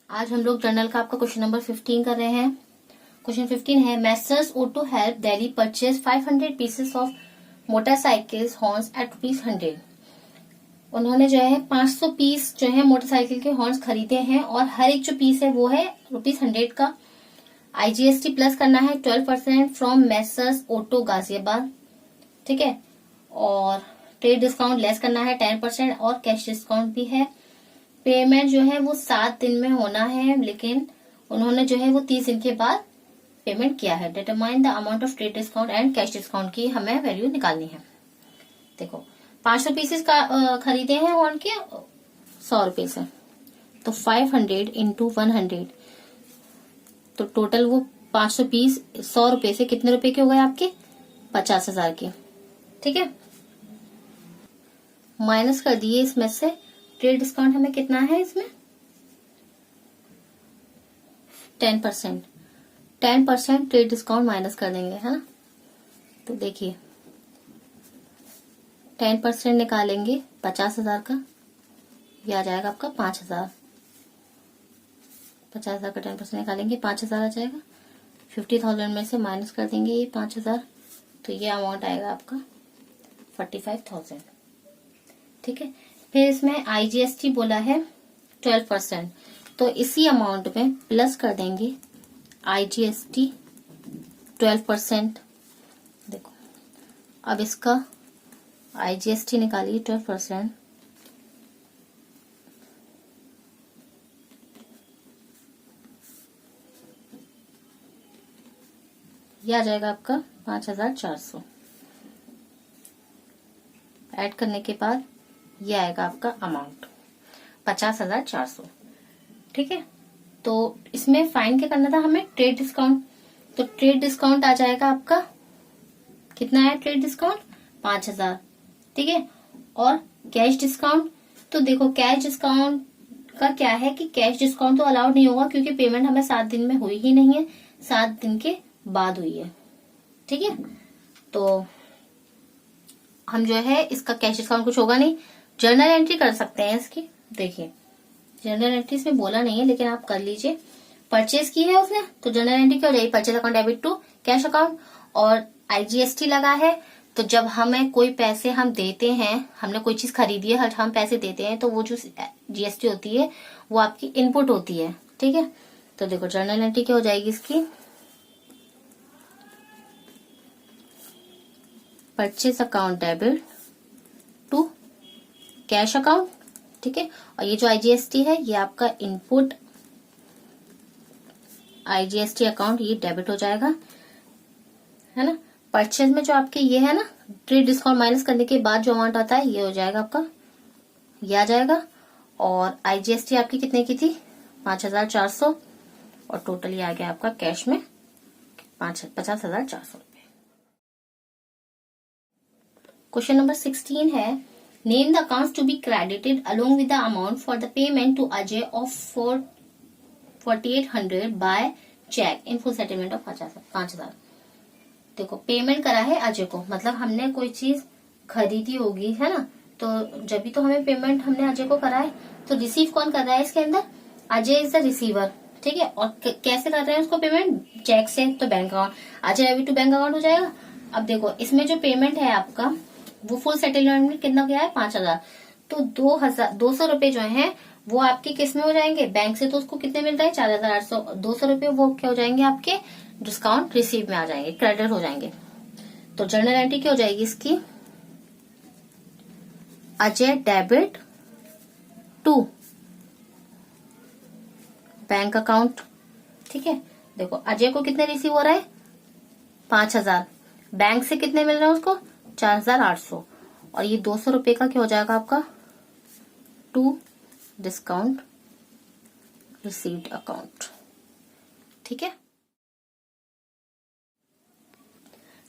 आज हम लोग जर्नल का आपका क्वेश्चन नंबर 15 कर रहे हैं। क्वेश्चन 15 है, messrs auto help Delhi purchase 500 pieces of motorcycles horns at ₹100। उन्होंने जो है 500 पीस जो है मोटरसाइकिल के हॉर्न्स खरीदे हैं और हर एक जो पीस है वो है ₹100 का। IGST प्लस करना है 12% फ्रॉम मैसर्स ऑटो गाजियाबाद, ठीक है। और ट्रेड डिस्काउंट लेस करना है 10% और कैश डिस्काउंट भी है। पेमेंट जो है वो 7 दिन में होना है, लेकिन उन्होंने जो है वो 30 दिन के बाद पेमेंट किया है। Determine the amount of trade discount and cash discount की हमें वैल्यू निकालनी है। देखो 500 पीसेस का खरीदे हैं हॉर्न के 100 रुपए से, तो 500 इंटू 100, तो टोटल वो 500 पीस 100 रुपए से कितने रुपए के हो गए आपके? 50,000 के, ठीक है। माइनस कर दिए इसमें से ट्रेड डिस्काउंट हमें कितना है इसमें? 10%। 10% ट्रेड डिस्काउंट माइनस कर देंगे, है ना। तो देखिए 10% निकालेंगे 50,000 का, ये आ जाएगा आपका 5,000। 50,000 का 10% निकालेंगे 5,000 आ जाएगा। 50,000 में से माइनस कर देंगे ये 5,000, तो ये अमाउंट आएगा आपका 45,000, ठीक है। फिर इसमें IGST बोला है 12%, तो इसी अमाउंट में प्लस कर देंगे IGST 12%। देखो अब इसका IGST निकालिए 12%, यह आ जाएगा आपका 5,400। ऐड करने के बाद ये आएगा आपका अमाउंट 50,400, ठीक है। तो इसमें फाइन क्या करना था हमें? Trade discount. तो ट्रेड डिस्काउंट आ जाएगा आपका कितना है? ट्रेड डिस्काउंट 5,000, ठीक है। और कैश डिस्काउंट, तो देखो कैश डिस्काउंट का क्या है कि कैश डिस्काउंट तो अलाउड नहीं होगा, क्योंकि पेमेंट हमें 7 दिन में हुई ही नहीं है, 7 दिन के बाद हुई है, ठीक है। तो हम जो है इसका कैश डिस्काउंट कुछ होगा नहीं, जर्नल एंट्री कर सकते हैं इसकी। देखिए जर्नल एंट्री इसमें बोला नहीं है, लेकिन आप कर लीजिए। परचेज की है उसने, तो जर्नल एंट्री क्या हो जाएगी? Purchase account debit to cash account, और IGST लगा है। तो जब हमें कोई पैसे हम देते हैं, हमने कोई चीज खरीदी है, हम पैसे देते हैं, तो वो जो GST होती है वो आपकी इनपुट होती है, ठीक है। तो देखो जर्नल एंट्री क्या हो जाएगी इसकी? Purchase account debit to cash account, ठीक है। और ये जो IGST है ये आपका इनपुट IGST अकाउंट, ये डेबिट हो जाएगा, है ना। परचेज में जो आपके ये है ना, ट्रेड डिस्काउंट माइनस करने के बाद जो अमाउंट आता है ये हो जाएगा आपका, ये आ जाएगा। और IGST आपकी कितने की थी? 5,400, और टोटल ये आ गया आपका कैश में 50,400 रुपए। क्वेश्चन नंबर 16 है, name the accounts to be credited along with the amount for the payment to Ajay of 4,800 by cheque in full settlement of 5,000। देखो पेमेंट करा है अजय को, मतलब हमने कोई चीज खरीदी होगी, है ना। तो जब भी तो हमें पेमेंट हमने अजय को करा है, तो रिसीव कौन कर रहा है इसके अंदर? अजय इज द रिसीवर, ठीक है। और कैसे कर रहे हैं उसको पेमेंट? चेक से, तो bank account, Ajay debit to bank account हो जाएगा। अब देखो इसमें जो पेमेंट है आपका वो फुल सेटलमेंट में कितना गया है? 5,000। तो 200 रुपए जो है वो आपके किस में हो जाएंगे? बैंक से। तो उसको कितने मिल रहे हैं? 4,800। 200 रुपए वो क्या हो जाएंगे आपके? डिस्काउंट रिसीव में आ जाएंगे, क्रेडिट हो जाएंगे। तो जर्नल एंट्री क्या हो जाएगी इसकी? Ajay debit to bank account, ठीक है। देखो अजय को कितने रिसीव हो रहा है? 5,000। बैंक से कितने मिल रहे हैं उसको? 4,800। और ये 200 रुपए का क्या हो जाएगा आपका? टू डिस्काउंट रिसीव्ड अकाउंट, ठीक है।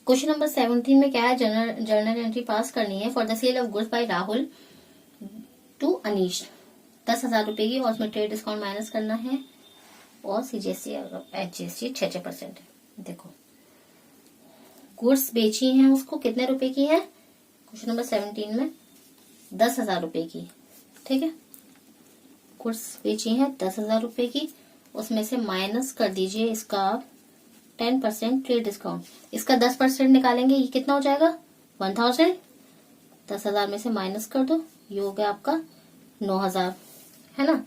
क्वेश्चन नंबर 17 में क्या है? जर्नल एंट्री पास करनी है for the sale of goods by Rahul to Anish, 10,000 रुपए की, और उसमें ट्रेड डिस्काउंट माइनस करना है, और CGST HGST 6% है। देखो गुड्स बेची हैं उसको कितने रुपए की है? क्वेश्चन नंबर 17 में 10,000 रुपए की, ठीक है। गुड्स बेची हैं 10,000 रुपए की, उसमें से माइनस कर दीजिए इसका 10% ट्रेड डिस्काउंट। इसका 10% निकालेंगे, ये कितना हो जाएगा 1000। 10,000 में से माइनस कर दो, ये हो गया आपका 9,000, है ना।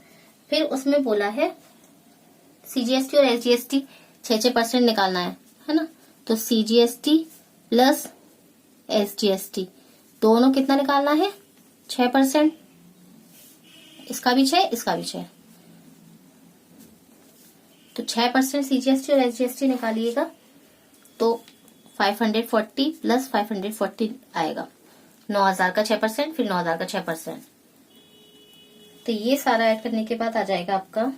फिर उसमें बोला है CGST और SGST 6% निकालना है ना। तो CGST प्लस SGST दोनों कितना निकालना है 6%। इसका भी 6, इसका भी 6, तो 6% CGST और SGST निकालिएगा तो 540 प्लस 540 आएगा। 9,000 का 6%, फिर 9,000 का 6%। तो ये सारा ऐड करने के बाद आ जाएगा आपका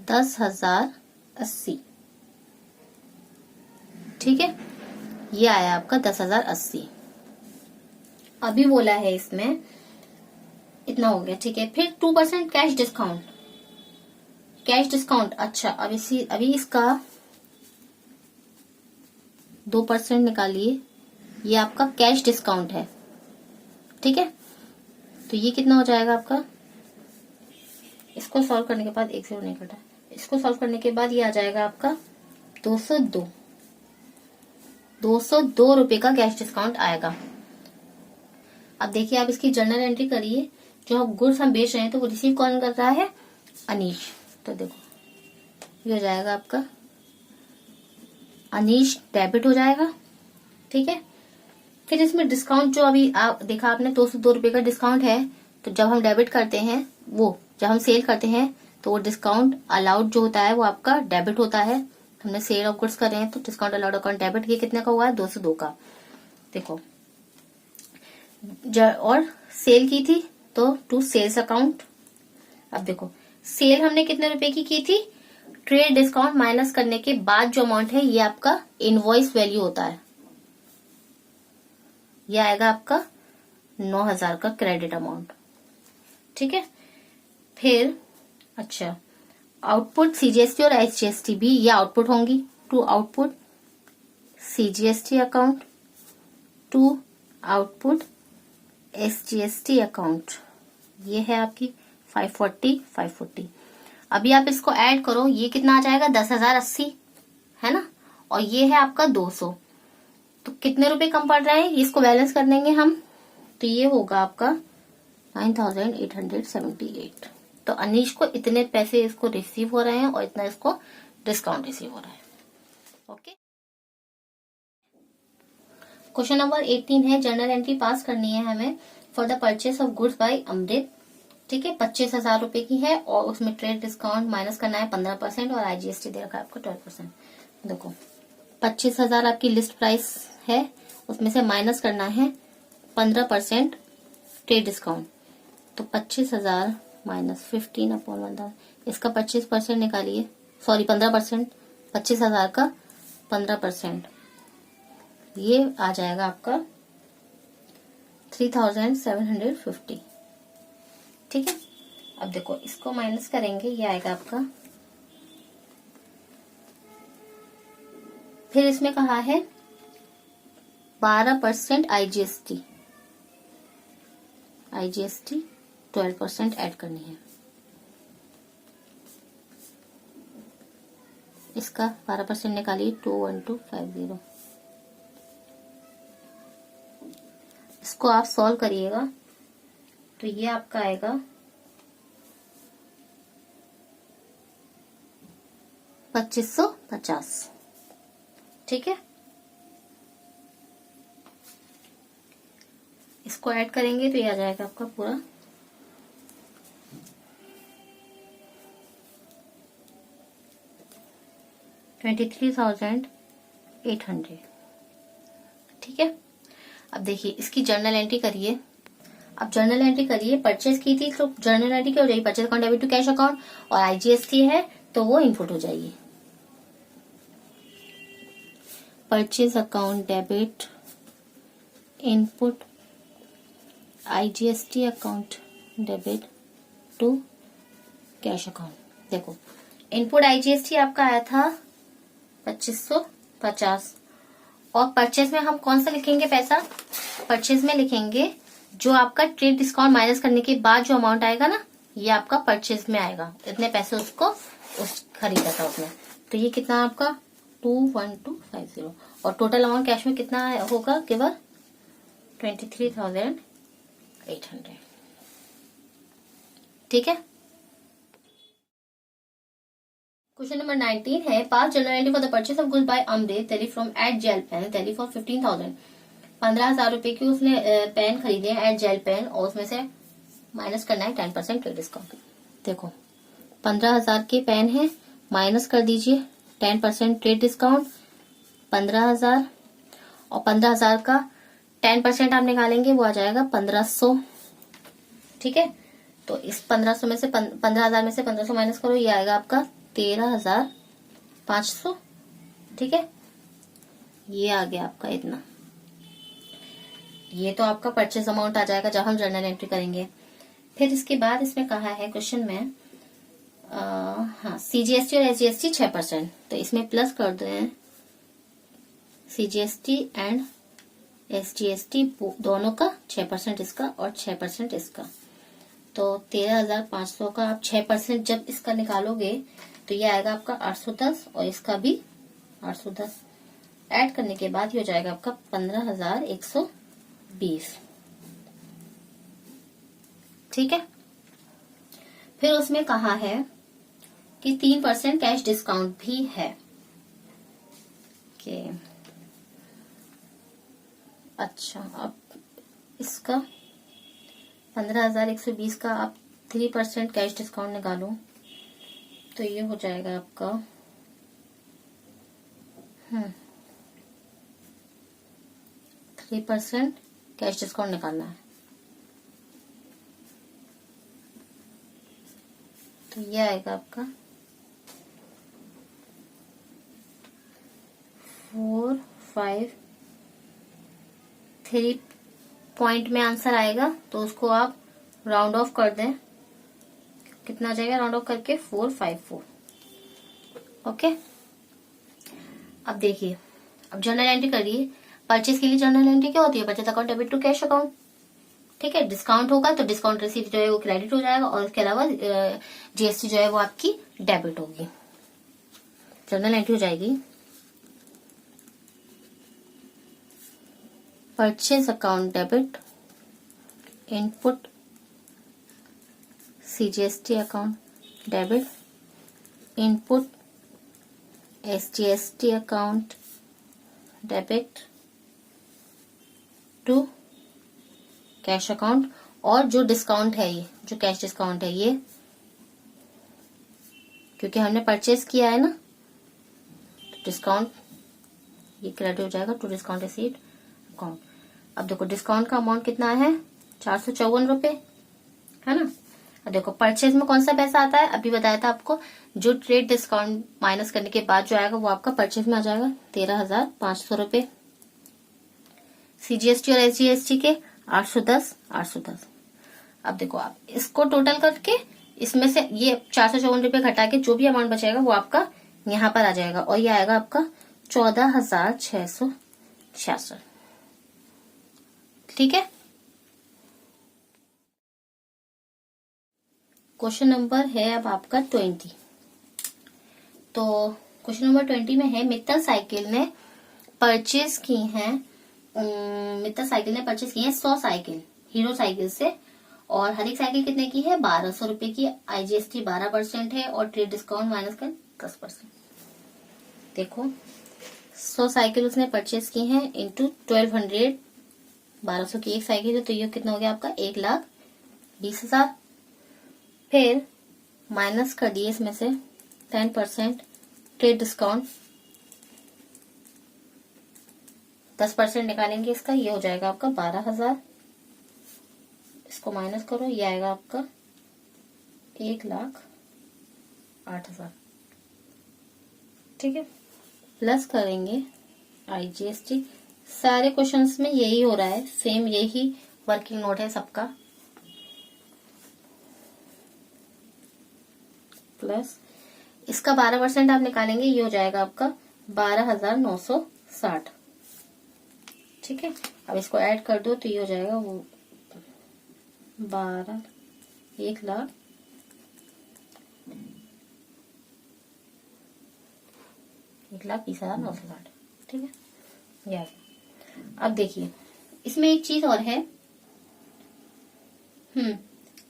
10,080। ठीक है, ये आया आपका 10,080। अभी बोला है इसमें इतना हो गया, ठीक है। फिर 2% कैश डिस्काउंट, कैश डिस्काउंट। अच्छा, अभी इसका 2% निकालिए, ये आपका कैश डिस्काउंट है, ठीक है। तो ये कितना हो जाएगा आपका, इसको सॉल्व करने के बाद 1 0 नहीं कटा, इसको सॉल्व करने के बाद ये आ जाएगा आपका 202 रुपए का कैश डिस्काउंट आएगा। अब देखिए, आप इसकी जर्नल एंट्री करिए, जो गुड्स हम बेच रहे हैं तो वो रिसीव कौन कर रहा है, अनीश। तो देखो ये हो जाएगा आपका अनीश डेबिट हो जाएगा, ठीक है। फिर इसमें डिस्काउंट जो अभी आप देखा आपने 202 रुपए का डिस्काउंट है, तो जब हम डेबिट करते हैं, वो जब हम सेल करते हैं तो वो डिस्काउंट अलाउड जो होता है वो आपका डेबिट होता है। हमने सेल ऑफ गुड्स कर रहे हैं तो डिस्काउंट अलाउड अकाउंट डेबिट, ये कितने का हुआ है 202 का। देखो और सेल की थी तो टू सेल्स अकाउंट। अब देखो सेल हमने कितने रुपए की थी, ट्रेड डिस्काउंट माइनस करने के बाद जो अमाउंट है ये आपका इनवॉइस वैल्यू होता है, ये आएगा आपका 9,000 का क्रेडिट अमाउंट, ठीक है। फिर अच्छा, आउटपुट CGST और SGST भी ये आउटपुट होंगी, to output CGST account, to output SGST account. ये है आपकी 540। अभी आप इसको ऐड करो, ये कितना आ जाएगा 10,080, है ना, और ये है आपका 200। तो कितने रुपए कम पड़ रहे हैं, इसको बैलेंस कर देंगे हम, तो ये होगा आपका 9,878। तो अनीश को इतने पैसे इसको रिसीव हो रहे हैं और इतना इसको डिस्काउंट रिसीव हो रहा है। ओके, क्वेश्चन नंबर 18 है, जर्नल एंट्री पास करनी है हमें for the purchase of goods by Amrit, ठीक है। 25,000 रुपए की है और उसमें ट्रेड डिस्काउंट माइनस करना है 15% और IGST दे रखा है आपको 12%। देखो 25,000 आपकी लिस्ट प्राइस है, उसमें से माइनस करना है 15% ट्रेड डिस्काउंट। तो 25,000 माइनस 15/1000, इसका 25% निकालिए, सॉरी 15%, 25,000 का 15%, ये आ जाएगा आपका 3,750, ठीक है। अब देखो इसको माइनस करेंगे, ये आएगा आपका, फिर इसमें कहा है 12% IGST 12% ऐड करनी है। इसका 12% निकालिए, 21250। इसको आप सॉल्व करिएगा तो ये आपका आएगा 2550, ठीक है। इसको ऐड करेंगे तो ये आ जाएगा आपका पूरा 23,800, ठीक है। अब देखिए इसकी जर्नल एंट्री करिए, अब जर्नल एंट्री करिए, परचेज की थी तो जर्नल एंट्री क्या हो जाएगी, purchase account debit to cash account, और IGST है तो वो इनपुट हो जाएगी। Purchase account debit input IGST account debit to cash account. देखो इनपुट IGST आपका आया था 2550, और परचेज में हम कौन सा लिखेंगे पैसा, परचेज में लिखेंगे जो आपका ट्रेड डिस्काउंट माइनस करने के बाद जो अमाउंट आएगा ना, ये आपका परचेज में आएगा। इतने पैसे उसको उस खरीदा था उसने, तो ये कितना आपका 21250 और टोटल अमाउंट कैश में कितना होगा केवल 23,800। ठीक है। क्वेश्चन नंबर 19 है, pass general entry for the purchase of goods by Amrit Delhi from at gel pen Delhi for 15,000। 15,000 रुपए की उसने पेन खरीदे एट जेल पेन और उसमें से माइनस करना है 10% ट्रेड डिस्काउंट। देखो 15,000 के पेन है, माइनस कर दीजिए 10% ट्रेड डिस्काउंट 15,000 और 15,000 का 10% आप निकालेंगे वो आ जाएगा 1,500। ठीक है, तो इस 1500 में से 15,000 में से 1,500 माइनस करो, ये आएगा आपका 13,500। ठीक है, ये आ गया आपका इतना। ये तो आपका परचेज अमाउंट आ जाएगा जब हम जर्नल एंट्री करेंगे। फिर इसके बाद इसमें कहा है क्वेश्चन में हाँ सीजीएसटी और एसजीएसटी 6%, तो इसमें प्लस कर दो सीजीएसटी एंड एसजीएसटी दोनों का 6% इसका और 6% इसका, तो 13,500 का आप 6% जब इसका निकालोगे तो ये आएगा आपका 810 और इसका भी 810 ऐड करने के बाद ये हो जाएगा आपका 15,120। ठीक है, फिर उसमें कहा है कि 3% कैश डिस्काउंट भी है। कि अच्छा, अब इसका 15,120 का आप 3% कैश डिस्काउंट निकालो तो ये हो जाएगा आपका 3% कैश डिस्काउंट निकालना है, तो ये आएगा आपका 453 पॉइंट में आंसर आएगा, तो उसको आप राउंड ऑफ कर दें, कितना आ जाएगा राउंड ऑफ करके 454। ओके, अब देखिए, अब जर्नल एंट्री करिए। परचेज के लिए जर्नल एंट्री क्या होती है, purchase account debit to cash account. ठीक है, डिस्काउंट होगा तो डिस्काउंट रिसीव जो है वो क्रेडिट हो जाएगा और इसके अलावा जीएसटी जो है वो आपकी डेबिट होगी। जर्नल एंट्री हो जाएगी purchase account debit input CGST account debit input SGST account debit to cash account, और जो डिस्काउंट है ये जो कैश डिस्काउंट है ये क्योंकि हमने परचेज किया है ना, तो डिस्काउंट ये क्रेडिट हो जाएगा टू डिस्काउंट रिसीट अकाउंट। अब देखो डिस्काउंट का अमाउंट कितना है 454 रुपए है ना। अब देखो परचेज में कौन सा पैसा आता है, अभी बताया था आपको, जो ट्रेड डिस्काउंट माइनस करने के बाद जो आएगा वो आपका परचेज में आ जाएगा 13,500 रुपए। सीजीएसटी और एसजीएसटी के 810। अब देखो आप इसको टोटल करके इसमें से ये 454 रुपए घटा के जो भी अमाउंट बचेगा वो आपका यहाँ पर आ जाएगा और ये आएगा आपका 14,666। ठीक है, क्वेश्चन नंबर है अब आपका 20। तो क्वेश्चन नंबर 20 में है मित्तल साइकिल ने परचेज की है 100 साइकिल हीरो साइकिल से, और हर एक साइकिल कितने की है 1,200 रुपए की। आईजीएसटी 12% है और ट्रेड डिस्काउंट माइनस कर 10%। देखो 100 साइकिल उसने परचेज की है इंटू 1200, 1,200 की एक साइकिल है तो ये कितना हो गया आपका 1,20,000। फिर माइनस कर दिए इसमें से 10% ट्रेड डिस्काउंट, 10% निकालेंगे इसका, ये हो जाएगा आपका 12,000। इसको माइनस करो, ये आएगा आपका 1,08,000। ठीक है, प्लस करेंगे आईजीएसटी। सारे क्वेश्चंस में यही हो रहा है, सेम यही वर्किंग नोट है सबका। प्लस इसका 12% आप निकालेंगे, ये हो जाएगा आपका 12,960। ठीक है, अब इसको ऐड कर दो तो ये हो जाएगा वो 12 1,00,000 1,20,960। ठीक है यार। अब देखिए इसमें एक चीज और है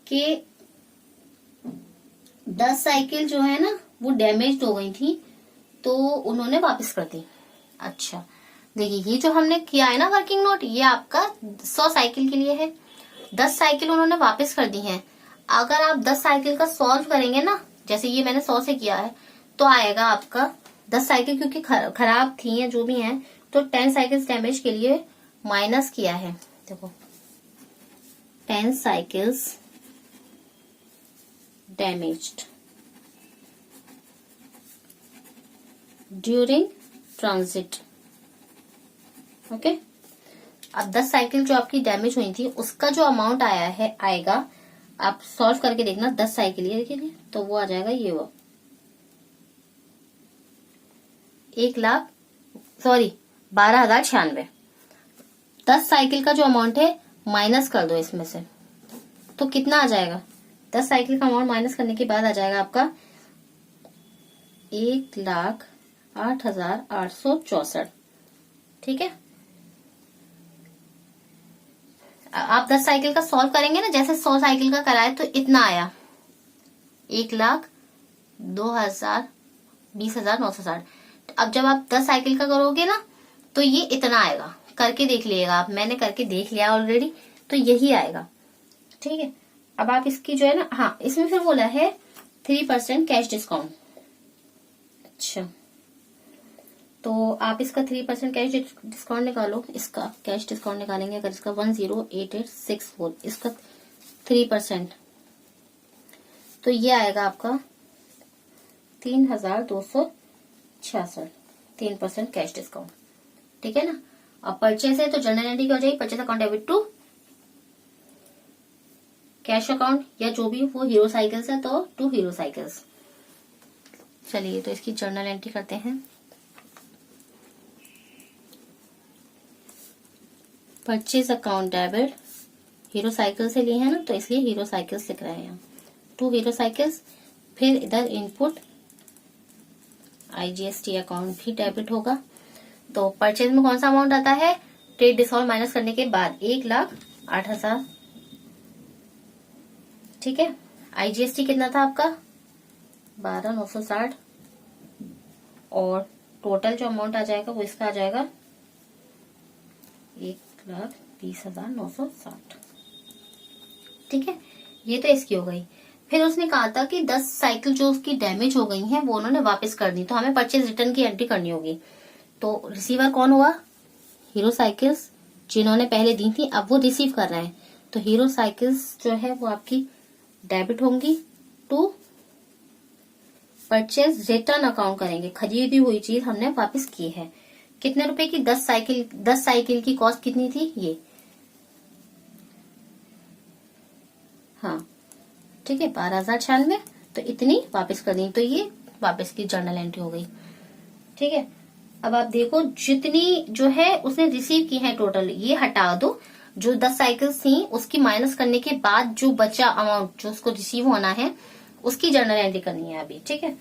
कि 10 साइकिल जो है ना वो डैमेज हो गई थी तो उन्होंने वापस कर दी। अच्छा देखिए ये जो हमने किया है ना वर्किंग नोट, ये आपका 100 साइकिल के लिए है। 10 साइकिल उन्होंने वापस कर दी हैं। अगर आप 10 साइकिल का सॉल्व करेंगे ना, जैसे ये मैंने 100 से किया है, तो आएगा आपका 10 साइकिल क्योंकि खराब थी या जो भी है, तो 10 साइकिल्स डैमेज के लिए माइनस किया है। देखो 10 cycles damaged during transit. Okay, अब 10 साइकिल जो आपकी डैमेज हुई थी उसका जो अमाउंट आया है आएगा, आप सॉल्व करके देखना 10 साइकिल ये देखिए, तो वो आ जाएगा ये वो 12,096। 10 साइकिल का जो अमाउंट है माइनस कर दो इसमें से, तो कितना आ जाएगा? 10 साइकिल का अमाउंट माइनस करने के बाद आ जाएगा आपका 1,08,864। ठीक है, आप 10 साइकिल का सॉल्व करेंगे ना, जैसे 100 साइकिल का कराए तो इतना आया 1,02,20,960। अब जब आप 10 साइकिल का करोगे ना तो ये इतना आएगा। करके देख लीजिएगा आप, मैंने करके देख लिया ऑलरेडी, तो यही आएगा। ठीक है, अब आप इसकी जो है ना, हाँ इसमें फिर बोला है 3% कैश डिस्काउंट। अच्छा, तो आप इसका 3% कैश डिस्काउंट निकालो। इसका कैश डिस्काउंट निकालेंगे अगर इसका 108864, इसका 3%, तो ये आएगा आपका 3,266, 3% कैश डिस्काउंट। ठीक है ना। अब परचेस है तो जनरल एंट्री क्या हो जाएगी? Purchase account debit to cash account, या जो भी वो हीरो साइकिल्स है तो टू हीरो साइकिल्स। चलिए तो इसकी जर्नल एंट्री करते हैं। Purchase account debit hero cycle से लिए हैं ना, तो इसलिए हीरो साइकिल्स लिख रहे हैं यहाँ, टू हीरो साइकिल्स। फिर इधर इनपुट IGST अकाउंट भी डेबिट होगा। तो परचेज में कौन सा अमाउंट आता है? ट्रेड डिस्काउंट माइनस करने के बाद 1,08,000। ठीक है, IGST कितना था आपका? 12,960, और टोटल जो अमाउंट आ जाएगा वो इसका आ जाएगा 1,20,960। ठीक है, ये तो इसकी हो गई। फिर उसने कहा था कि 10 साइकिल जो उसकी डैमेज हो गई हैं वो उन्होंने वापस कर दी, तो हमें परचेज रिटर्न की एंट्री करनी होगी। तो रिसीवर कौन हुआ? हीरो साइकिल्स, जिन्होंने पहले दी थी अब वो रिसीव कर रहे हैं। तो हीरो साइकिल्स जो है वो आपकी डेबिट होंगी टू परचेज रिटर्न अकाउंट करेंगे। खरीदी हुई चीज हमने वापस की है। कितने रुपए की? 10 साइकिल की कॉस्ट कितनी थी? ये, हाँ ठीक है 12,096, तो इतनी वापस कर दी, तो ये वापस की जर्नल एंट्री हो गई। ठीक है, अब आप देखो जितनी जो है उसने रिसीव की है टोटल, ये हटा दो। जो 10 साइकिल्स थी उसकी माइनस करने के बाद जो बचा अमाउंट जो उसको रिसीव होना है उसकी जर्नल एंट्री करनी है अभी। ठीक है,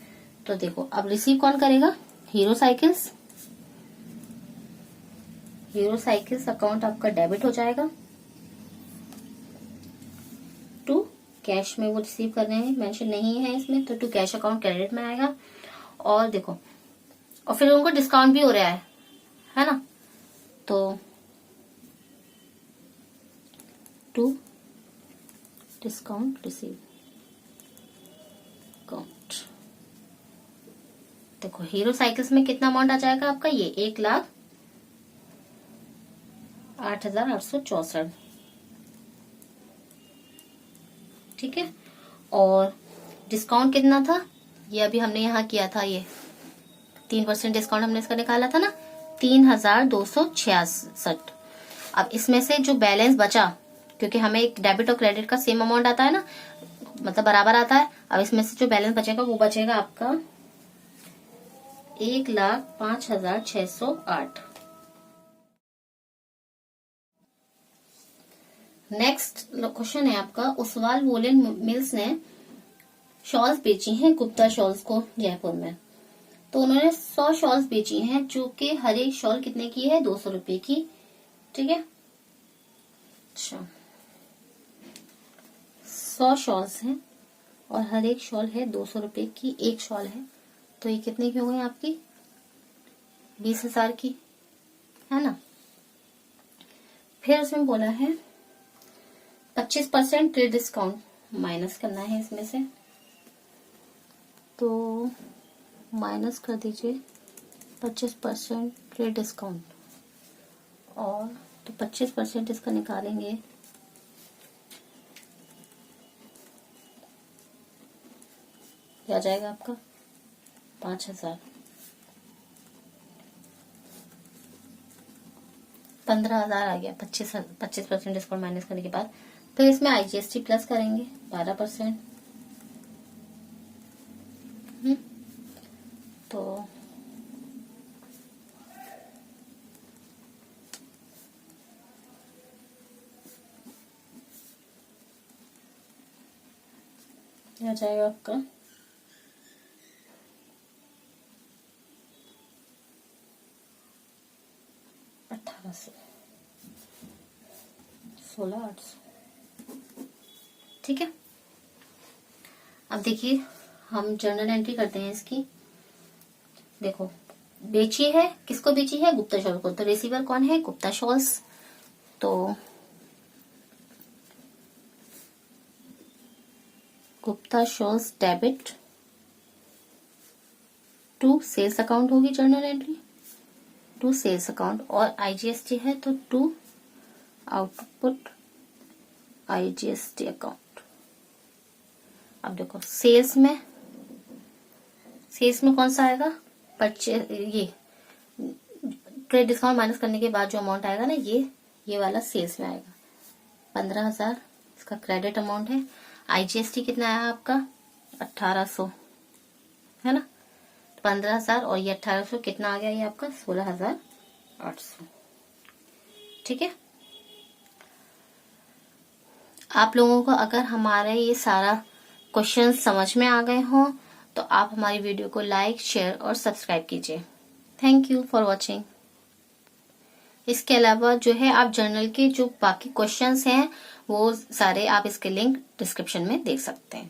तो देखो अब रिसीव कौन करेगा? Hero cycles. Hero cycles account आपका डेबिट हो जाएगा टू कैश में, वो रिसीव कर रहे हैं, मेंशन नहीं है इसमें, तो टू कैश अकाउंट क्रेडिट में आएगा। और देखो, और फिर उनको डिस्काउंट भी हो रहा है ना, तो टू डिस्काउंट रिसीव अकाउंट। देखो हीरो साइकिल्स में कितना अमाउंट आ जाएगा आपका? ये 1,08,864। ठीक है, और डिस्काउंट कितना था? ये अभी हमने यहाँ किया था, ये 3% डिस्काउंट हमने इसका निकाला था ना, 3,266। अब इसमें से जो बैलेंस बचा, क्योंकि हमें एक डेबिट और क्रेडिट का सेम अमाउंट आता है ना, मतलब बराबर आता है। अब इसमें से जो बैलेंस बचेगा वो बचेगा आपका 1,05,608। नेक्स्ट क्वेश्चन है आपका, उस्वाल वोलन मिल्स ने शॉल्स बेची हैं गुप्ता शॉल्स को जयपुर में। तो उन्होंने 100 शॉल्स बेची हैं, जो कि हर एक शॉल कितने की है, 200 रुपए की। ठीक है, अच्छा 100 शॉल्स हैं और हर एक शॉल है 200 रुपए की, एक शॉल है, तो ये कितने की हो गई आपकी, 20,000 की, है ना। फिर उसमें बोला है 25% ट्रेड डिस्काउंट माइनस करना है इसमें से, तो माइनस कर दीजिए 25% ट्रेड डिस्काउंट, और तो 25% इसका निकालेंगे, क्या जाएगा आपका 5,000, 15,000 आ गया 25% डिस्काउंट माइनस करने के बाद। फिर इसमें IGST प्लस करेंगे 12%, तो क्या जाएगा आपका 1,800, 16,800। ठीक है, अब देखिए हम जर्नल एंट्री करते हैं इसकी। देखो बेची है, किसको बेची है, गुप्ता शॉल को, तो रिसीवर कौन है, गुप्ता शॉल्स। तो Gupta shawls debit to sales account होगी journal entry, to sales account, और IGST है तो टू आउटपुट IGST अकाउंट। अब देखो सेल्स में कौन सा आएगा, परचेज, ये ट्रेड डिस्काउंट माइनस करने के बाद जो अमाउंट आएगा ना, ये वाला सेल्स में आएगा, 15,000 इसका क्रेडिट अमाउंट है। IGST कितना आया आपका 1,800, है ना, 15,000 और ये 1,800 कितना आ गया, ये आपका 16,800। ठीक है, आप लोगों को अगर हमारा ये सारा क्वेश्चन समझ में आ गए हों तो आप हमारी वीडियो को लाइक, शेयर और सब्सक्राइब कीजिए। Thank you for watching. इसके अलावा जो है आप जर्नल के जो बाकी क्वेश्चंस हैं वो सारे आप इसके लिंक डिस्क्रिप्शन में देख सकते हैं।